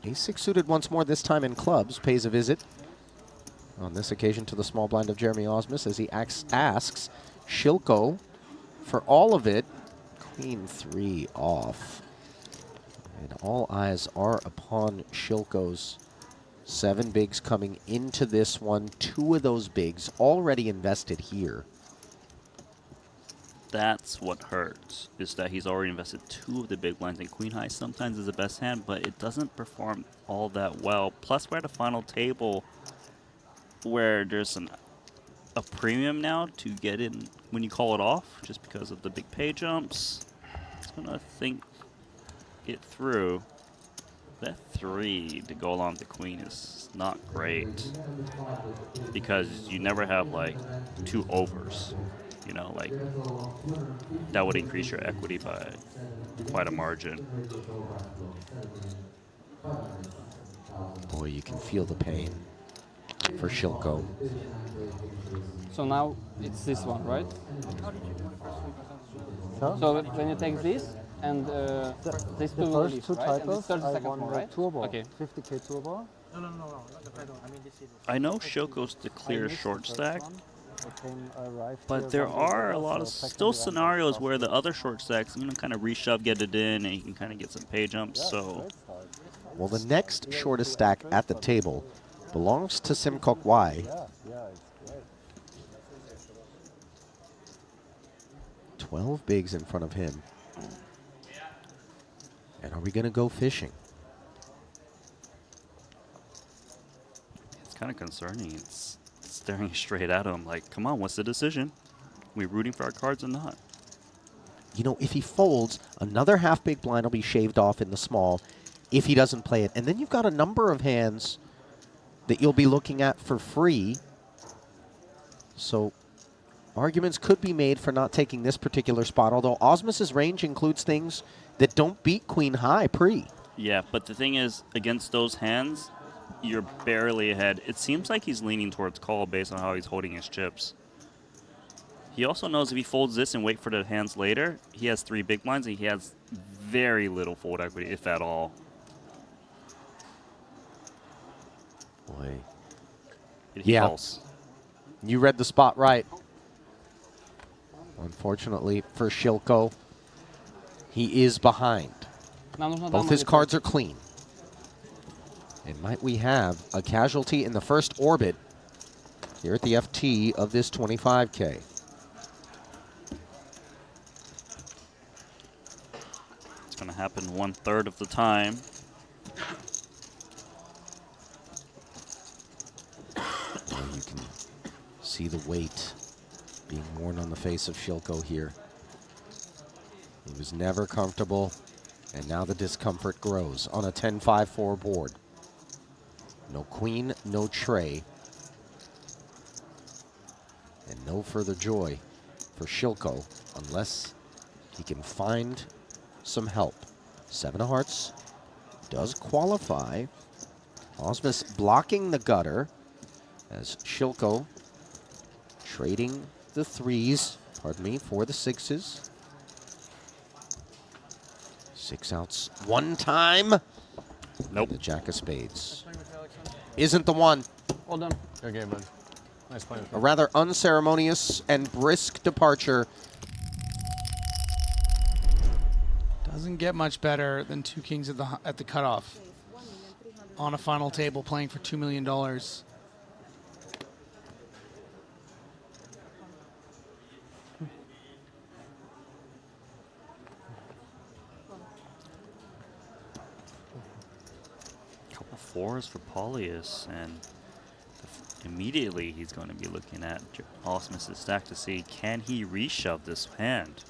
Ace-6 suited once more, this time in clubs, pays a visit. On this occasion to the small blind of Jeremy Ausmus as he asks Shylko for all of it. Queen 3 off. And all eyes are upon Shylko's 7 bigs coming into this one. 2 of those bigs already invested here. That's what hurts, is that he's already invested 2 of the big blinds, and Queen High sometimes is the best hand, but it doesn't perform all that well. Plus, we're at a final table where there's a premium now to get in when you call it off, just because of the big pay jumps. It's gonna think it through. That 3 to go along with the queen is not great, because you never have like 2 overs. You know, like, that would increase your equity by quite a margin. Boy, you can feel the pain for Shylko. So now it's this one, right? Huh? So when you take this and these two The first leaves, 2 right? And titles, this 30 I second won more, the right? turbo, Okay. 50K turbo. No, not the title. I mean, this is. I know Shylko's the clear I missed short the first stack, one. Arrived but here there one are a turbo, lot of so still second round scenarios was where the faster. other short stacks, you know, kind of reshove, get it in, and you can kind of get some pay jumps. Yeah, So great start. Well, the next shortest stack at the table belongs to 𝐬𝐮𝐬𝐫𝐢. Yeah, it's great. 12 bigs in front of him. And are we going to go fishing? it's kind of concerning. It's staring straight at him like, come on, what's the decision? We rooting for our cards or not? You know, if he folds, another half big blind will be shaved off in the small if he doesn't play it. And then you've got a number of hands that you'll be looking at for free. So arguments could be made for not taking this particular spot, although Ausmus's range includes things that don't beat Queen High pre. Yeah, but the thing is, against those hands, you're barely ahead. It seems like he's leaning towards call based on how he's holding his chips. He also knows if he folds this and wait for the hands later, he has 3 big blinds and he has very little fold equity, if at all. Boy. He Yeah. calls. You read the spot right. Unfortunately for Shylko, he is behind. Both his cards are clean. And might we have a casualty in the first orbit here at the FT of this 25K. It's going to happen 1/3 of the time. Well, you can see the weight being worn on the face of Shylko here. He was never comfortable, and now the discomfort grows on a 10-5-4 board. No queen, no tray, and no further joy for Shylko unless he can find some help. 7 of hearts does qualify. Ausmus blocking the gutter as Shylko trading the 3s, pardon me, for the 6s. 6 outs one time. Nope. And the Jack of Spades isn't the one. Well done. Good game, man. Nice playing. A rather unceremonious and brisk departure. Doesn't get much better than 2 kings at the cutoff on a final table playing for $2 million. Couple 4s for Paulius, and immediately he's going to be looking at Ausmus' stack to see, can he reshove this hand?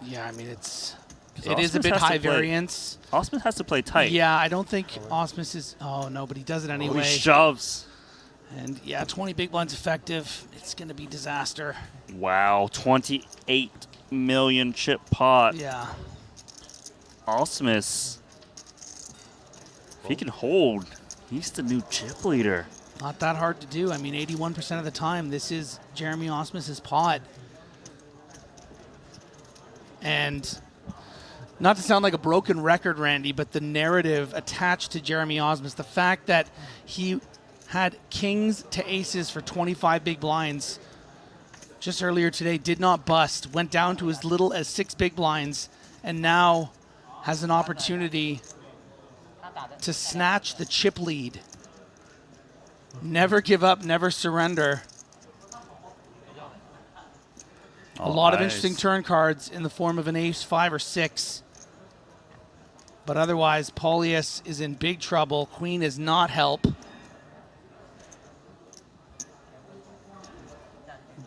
Yeah, I mean, it is Ausmus a bit has to high play- variance. Ausmus has to play tight. Yeah, I don't think Ausmus is. Oh no, but he does it Oh, anyway. he shoves. And yeah, 20 big blinds effective. It's going to be disaster. Wow, 28 million chip pot. Yeah. Ausmus, if he can hold, he's the new chip leader. Not that hard to do. I mean, 81% of the time, this is Jeremy Ausmus's pot. And not to sound like a broken record, Randy, but the narrative attached to Jeremy Ausmus, the fact that he had kings to aces for 25 big blinds just earlier today, did not bust, went down to as little as 6 big blinds, and now has an opportunity to snatch the chip lead. Never give up, never surrender. A lot of interesting turn cards in the form of an ace, 5, or 6. But otherwise, Paulius is in big trouble. Queen is not help.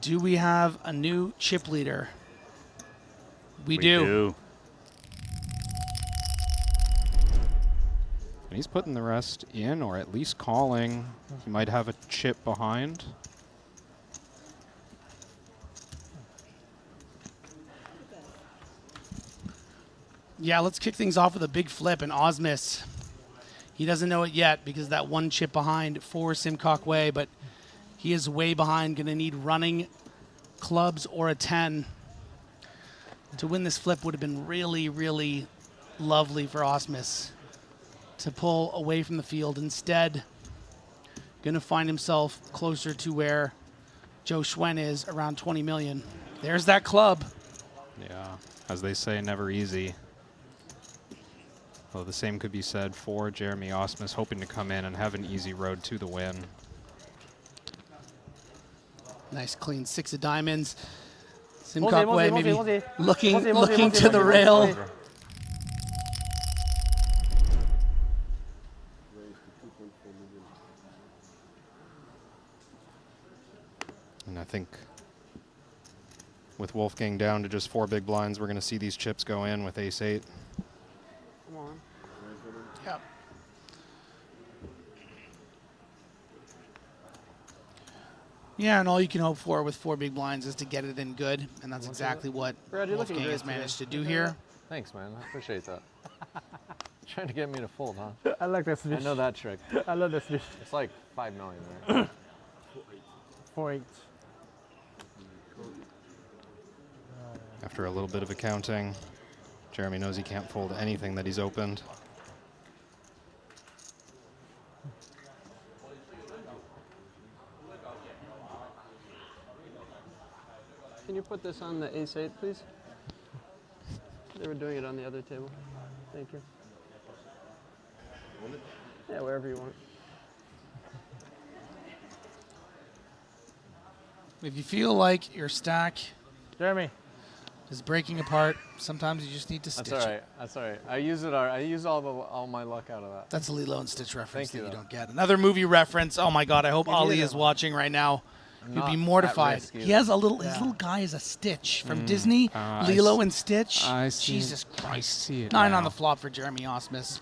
Do we have a new chip leader? We do. And he's putting the rest in, or at least calling. He might have a chip behind. Yeah, let's kick things off with a big flip. And Ausmus, he doesn't know it yet because that one chip behind for 𝐿𝐮𝐬𝐜𝐿𝐽, but he is way behind, going to need running clubs or a 10. To win this flip would have been really, really lovely for Ausmus to pull away from the field. Instead, going to find himself closer to where Zhou Quan is, around 20 million. There's that club. Yeah, as they say, never easy. Well, the same could be said for Jeremy Ausmus, hoping to come in and have an easy road to the win. Nice clean 6 of diamonds. 𝐿𝐮𝐬𝐜𝐽 maybe looking to the rail. And I think with Wolfgang down to just 4 big blinds, we're going to see these chips go in with ace-8. Come on. Yep. Yeah, and all you can hope for with 4 big blinds is to get it in good, and that's exactly what Wolfgang has managed to do here. Thanks, man. I appreciate that. Trying to get me to fold, huh? I like that I switch. know that trick. I love that switch. It's like 5 million there. 4-8. After a little bit of accounting, Jeremy knows he can't fold anything that he's opened. Can you put this on the ace-8, please? They were doing it on the other table. Thank you. Yeah, wherever you want. If you feel like your stack Jeremy. is breaking apart, sometimes you just need to stitch That's all it. right. That's all right. I use all my luck out of that. That's a Lilo and Stitch reference Thank you, that you though. don't get. Another movie reference. Oh my God! I hope Maybe Ali you is don't. watching right now. I'm He'd be not mortified. at risk He either. has a little. His little guy is a Stitch from Disney. Lilo and Stitch. I see Jesus it. Christ! I see it 9 now. on the flop for Jeremy Ausmus.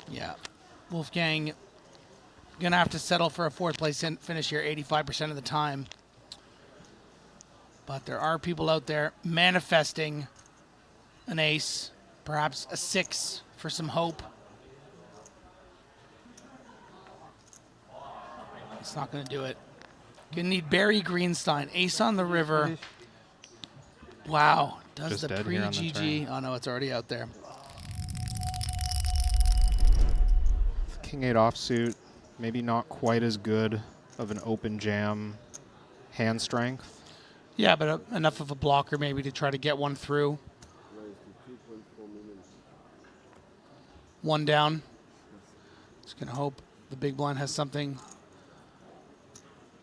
Yeah, Wolfgang gonna have to settle for a 4th place finish here 85% of the time. But there are people out there manifesting an ace, perhaps a 6 for some hope. It's not going to do it. Gonna need Barry Greenstein, ace on the river. Wow, does Just the dead here on the pre-GG? Oh no, it's already out there. King-8 offsuit, maybe not quite as good of an open jam hand strength. Yeah, but enough of a blocker maybe to try to get one through. 1 down. Just gonna hope the big blind has something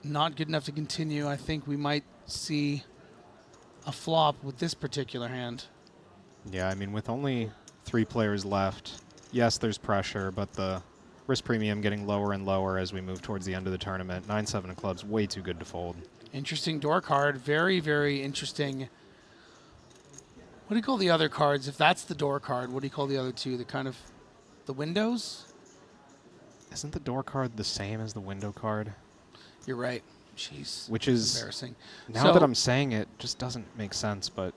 not good enough to continue. I think we might see a flop with this particular hand. Yeah, I mean, with only 3 players left, yes, there's pressure, but the risk premium getting lower and lower as we move towards the end of the tournament. 9-7 of clubs, way too good to fold. Interesting door card. Very, very interesting. What do you call the other cards? If that's the door card, what do you call the other 2? The kind of the windows? Isn't the door card the same as the window card? You're right. Jeez. Which is, embarrassing. now So- that I'm saying it, just doesn't make sense, but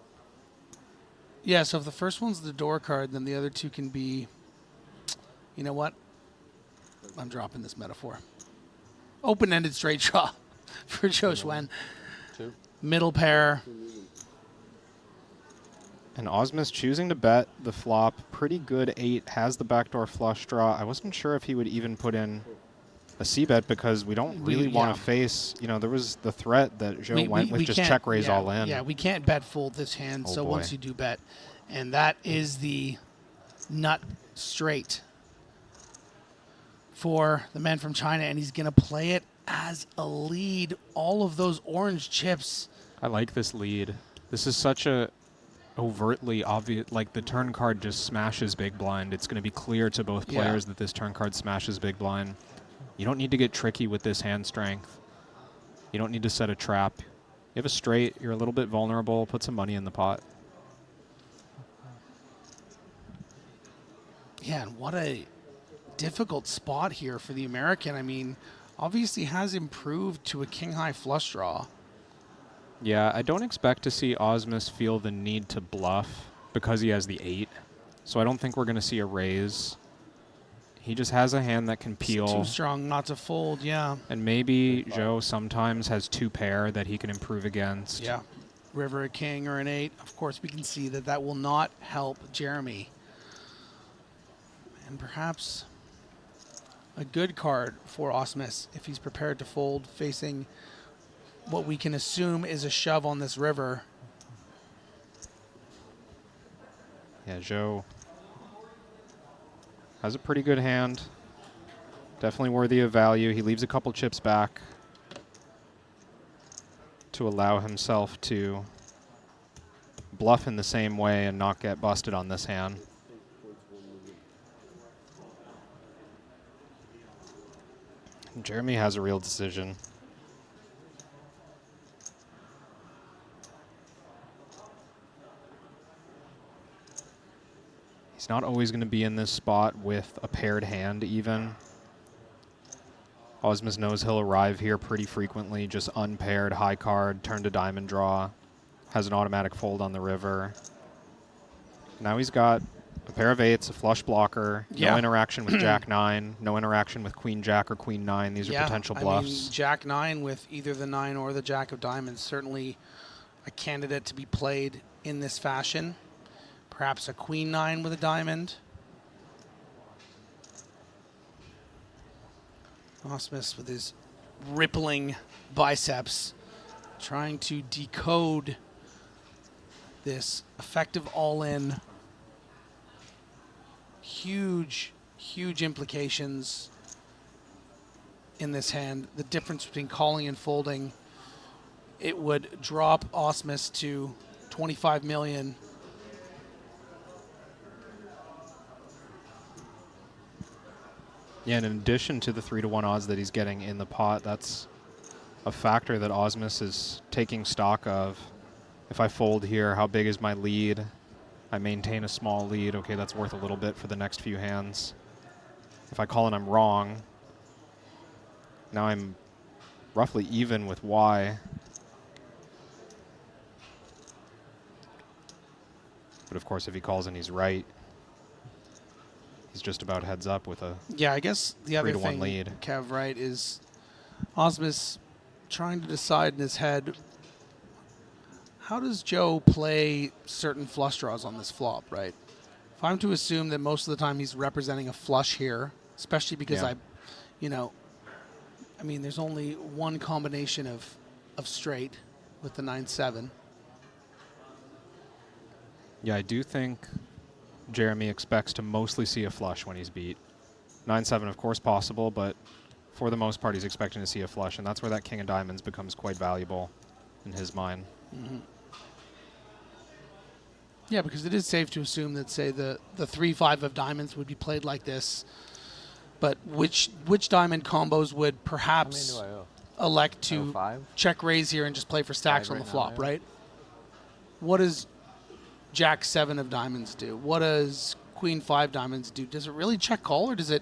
Yeah, so if the first one's the door card, then the other 2 can be, you know what? I'm dropping this metaphor. Open-ended straight draw for Zhou Quan. 2. Middle pair. And Ausmus choosing to bet the flop. Pretty good 8. Has the backdoor flush draw. I wasn't sure if he would even put in a c-bet because we don't really want to face, you know, there was the threat that Zhou went with just can't- check raise yeah, all in. Yeah, we can't bet fold this hand, Oh so boy. once you do bet, and that is the nut straight for the man from China, and he's going to play it as a lead. All of those orange chips. I like this lead. This is such a overtly obvious, like the turn card just smashes big blind. It's going to be clear to both Yeah. players that this turn card smashes big blind. You don't need to get tricky with this hand strength. You don't need to set a trap. You have a straight, you're a little bit vulnerable, put some money in the pot. Yeah, and what a difficult spot here for the American. I mean, obviously has improved to a king-high flush draw. Yeah, I don't expect to see Ausmus feel the need to bluff because he has the 8. So I don't think we're going to see a raise. He just has a hand that can It's peel. too strong not to fold, yeah. And maybe Zhou sometimes has 2 pair that he can improve against. Yeah. River, a king, or an 8. Of course, we can see that that will not help Jeremy. And perhaps a good card for Ausmus if he's prepared to fold facing what we can assume is a shove on this river. Yeah, Zhou has a pretty good hand. Definitely worthy of value. He leaves a couple chips back to allow himself to bluff in the same way and not get busted on this hand. And Jeremy has a real decision. He's not always going to be in this spot with a paired hand even. Ausmus knows he'll arrive here pretty frequently, just unpaired, high card, turn to diamond draw, has an automatic fold on the river. Now he's got a pair of 8s, a flush blocker, Yeah. no interaction with Jack 9, no interaction with Queen Jack or Queen 9. These are potential bluffs. I mean, Jack 9 with either the 9 or the Jack of Diamonds, certainly a candidate to be played in this fashion. Perhaps a Queen 9 with a diamond. Ausmus with his rippling biceps trying to decode this effective all-in. Huge, huge implications in this hand. The difference between calling and folding, it would drop Ausmus to 25 million. Yeah, and in addition to the 3-to-1 odds that he's getting in the pot, that's a factor that Ausmus is taking stock of. If I fold here, how big is my lead? I maintain a small lead. Okay, that's worth a little bit for the next few hands. If I call and I'm wrong, now I'm roughly even with Y. But of course, if he calls and he's right, he's just about heads up with a Yeah, I guess the other 3-to-1 thing, lead. Kev, right, is Ausmus trying to decide in his head, how does Joe play certain flush draws on this flop, right? If I'm to assume that most of the time he's representing a flush here, especially because Yeah. I mean, there's only one combination of straight with the 9-7. Yeah, I do think Jeremy expects to mostly see a flush when he's beat. 9-7, of course, possible, but for the most part, he's expecting to see a flush, and that's where that king of diamonds becomes quite valuable in his mind. Mm-hmm. Yeah, because it is safe to assume that, say, the 3-5 of diamonds would be played like this, but which diamond combos would How many perhaps do I owe? elect I owe to 5? check raise here and just play for stacks 5 on the right now, flop, yeah. right? What does Jack 7 of diamonds do? What does Queen 5 diamonds do? Does it really check call, or does it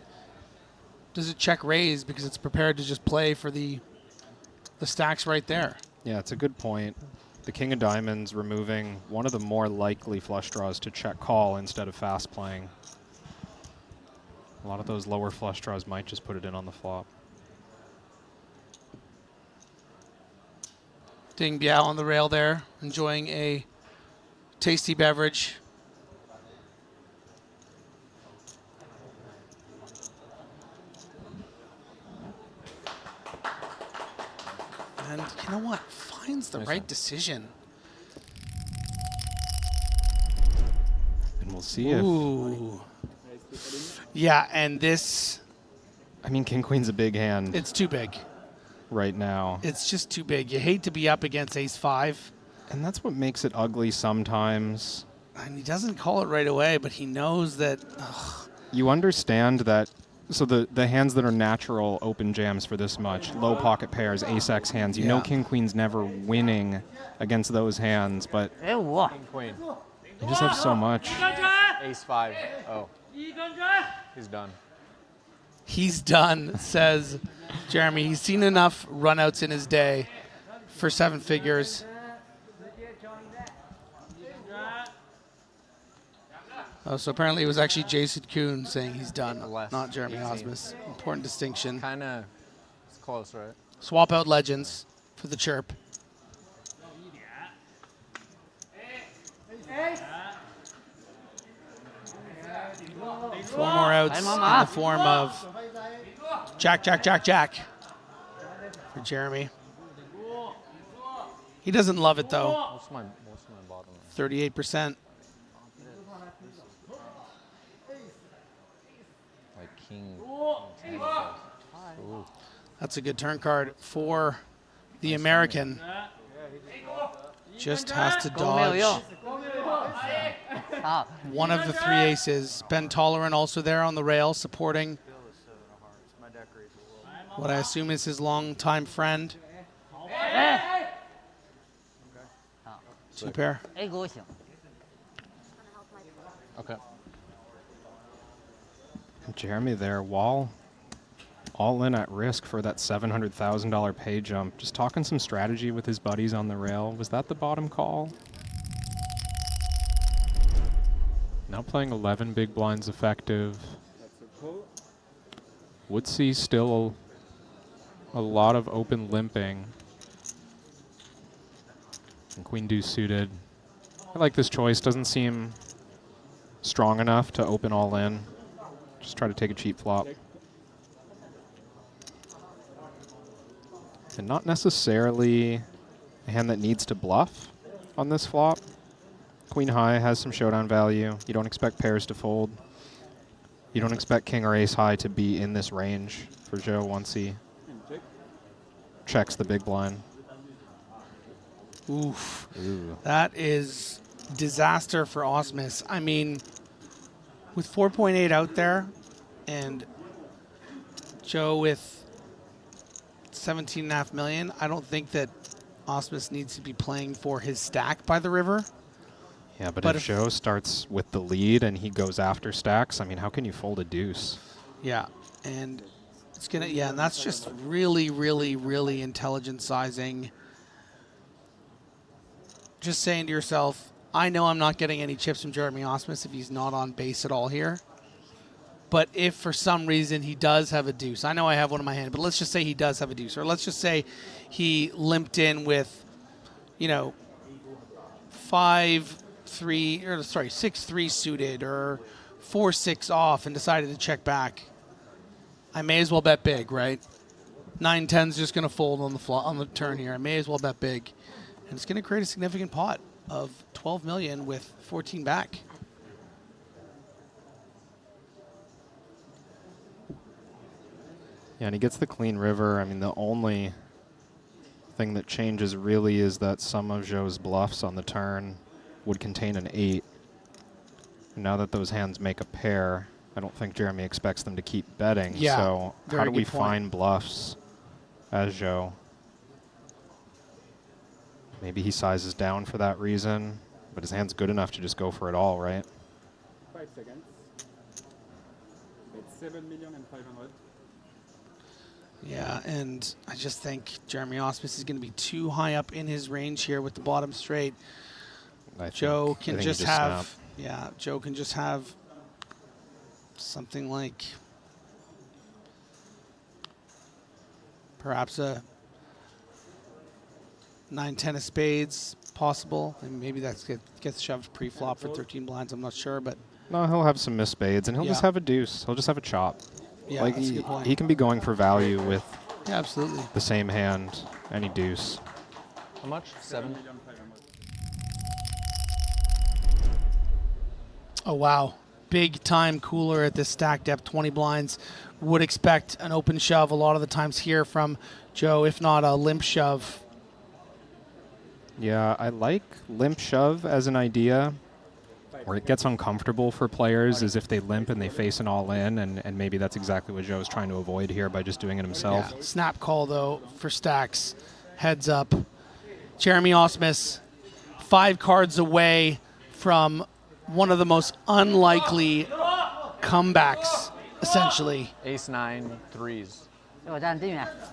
check raise because it's prepared to just play for the stacks right there? Yeah, it's a good point. The king of diamonds removing one of the more likely flush draws to check call instead of fast playing. A lot of those lower flush draws might just put it in on the flop. Ding Biao on the rail there, enjoying a tasty beverage. And you know what? Finds the right decision. And we'll see if... Ooh. Yeah, and this... I mean, King Queen's a big hand It's too big. right now. It's just too big. You hate to be up against ace-5. And that's what makes it ugly sometimes. And he doesn't call it right away, but he knows that... You understand that... So the hands that are natural open jams for this much, low pocket pairs, ace-x hands, you know Yeah. King Queen's never winning against those hands, but King Queen. you just have so much. Ace 5. Oh. He's done. He's done, says Jeremy. He's seen enough runouts in his day for 7 figures. Oh, so apparently it was actually 𝐬𝐮𝐬𝐫𝐞 saying he's done, Less not Jeremy easy. Ausmus. Important distinction. Kind of. It's close, right? Swap out legends for the chirp. Four more outs in the form of Jack, Jack, Jack, Jack for Jeremy. He doesn't love it though. What's my bottom? 38%. Like King. Ooh. That's a good turn card for the American. Just has to dodge one of the 3 aces. Ben Tolleran also there on the rail supporting what I assume is his longtime friend. 2 pair. Okay. Jeremy there, Wall, all in at risk for that $700,000 pay jump. Just talking some strategy with his buddies on the rail. Was that the bottom call? Now playing 11 big blinds effective. Would see still a lot of open limping. And Queen Deuce suited. I like this choice. Doesn't seem strong enough to open all in. Just try to take a cheap flop. And not necessarily a hand that needs to bluff on this flop. Queen high has some showdown value. You don't expect pairs to fold. You don't expect king or ace high to be in this range for Zhou once he checks the big blind. Oof. Ooh. That is disaster for Ausmus. I mean, with 4.8 out there and Zhou with 17.5 million, I don't think that Ausmus needs to be playing for his stack by the river. Yeah, but But if if- Zhou starts with the lead and he goes after stacks, I mean, how can you fold a deuce? Yeah, and it's gonna, yeah, and that's just really, really, really intelligent sizing. Just saying to yourself, I know I'm not getting any chips from Jeremy Ausmus if he's not on base at all here. But if for some reason he does have a deuce, I know I have one in my hand, but let's just say he does have a deuce, or let's just say he limped in with, you know, 6-3 suited or 4-6 off and decided to check back. I may as well bet big, right? 9-10's just going to fold on the turn here. I may as well bet big. And it's going to create a significant pot of 12 million with 14 back. Yeah, and he gets the clean river. I mean, the only thing that changes really is that some of Zhou's bluffs on the turn would contain an 8. And now that those hands make a pair, I don't think Jeremy expects them to keep betting. Yeah, so how very do we good point. find bluffs as Zhou? Maybe he sizes down for that reason, but his hand's good enough to just go for it all, right? 5 seconds. It's 7,500,000. Yeah, and I just think Jeremy Ausmus is going to be too high up in his range here with the bottom straight. Zhou can just have, snap. yeah, Zhou can just have something like perhaps a 9-10 of spades, possible. And maybe that gets shoved pre-flop for 13 blinds. I'm not sure, but No, he'll have some missed spades, and he'll just Yeah. have a deuce. He'll just have a chop. yeah, Like that's a good point. he can be going for value with Yeah, absolutely. the same hand, any deuce. How much? 7? Oh, wow. Big time cooler at this stack depth, 20 blinds. Would expect an open shove a lot of the times here from Joe, if not a limp shove. Yeah, I like limp shove as an idea. Where it gets uncomfortable for players is if they limp and they face an all-in, and maybe that's exactly what Joe's trying to avoid here by just doing it himself. Yeah. Snap call, though, for stacks. Heads up. Jeremy Ausmus, 5 cards away from one of the most unlikely comebacks, essentially. Ace 9, 3s.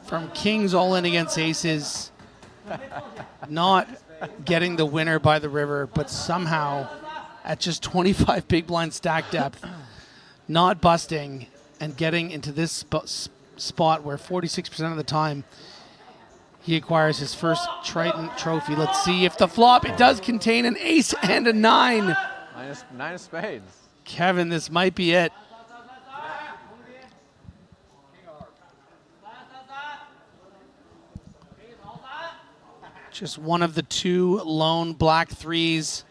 From kings all in against aces. Not getting the winner by the river, but somehow at just 25 big blind stack depth, not busting and getting into this spot where 46% of the time he acquires his first Triton trophy. Let's see if the flop, it does contain an ace and a 9. Nine of spades. Kevin, this might be it. Just one of the 2 lone black 3s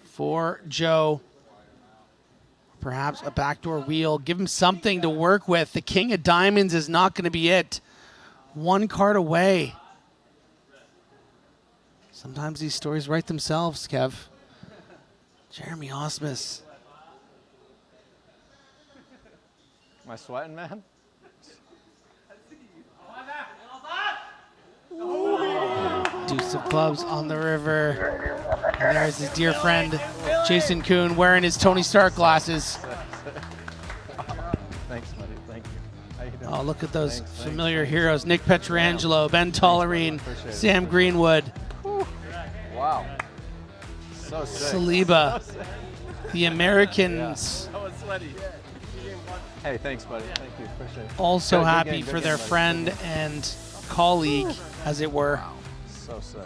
for Joe. Perhaps a backdoor wheel. Give him something to work with. The king of diamonds is not going to be it. 1 card away. Sometimes these stories write themselves, Kev. Jeremy Ausmus. Am I sweating, man? Deuce of clubs on the river. And there's his dear friend, 𝐬𝐮𝐬𝐿, wearing his Tony Stark glasses. Thanks, buddy. Thank you. How you doing? Oh, look at those Thanks, familiar heroes. Nick Petrangelo, Ben Tollerine, Appreciate it. Sam Greenwood, Wow. So sick. Saliba, the Americans. Hey, thanks, buddy. Thank you. Appreciate it. Also Good happy game, for good their game, buddy. friend and colleague, as it were. So sick.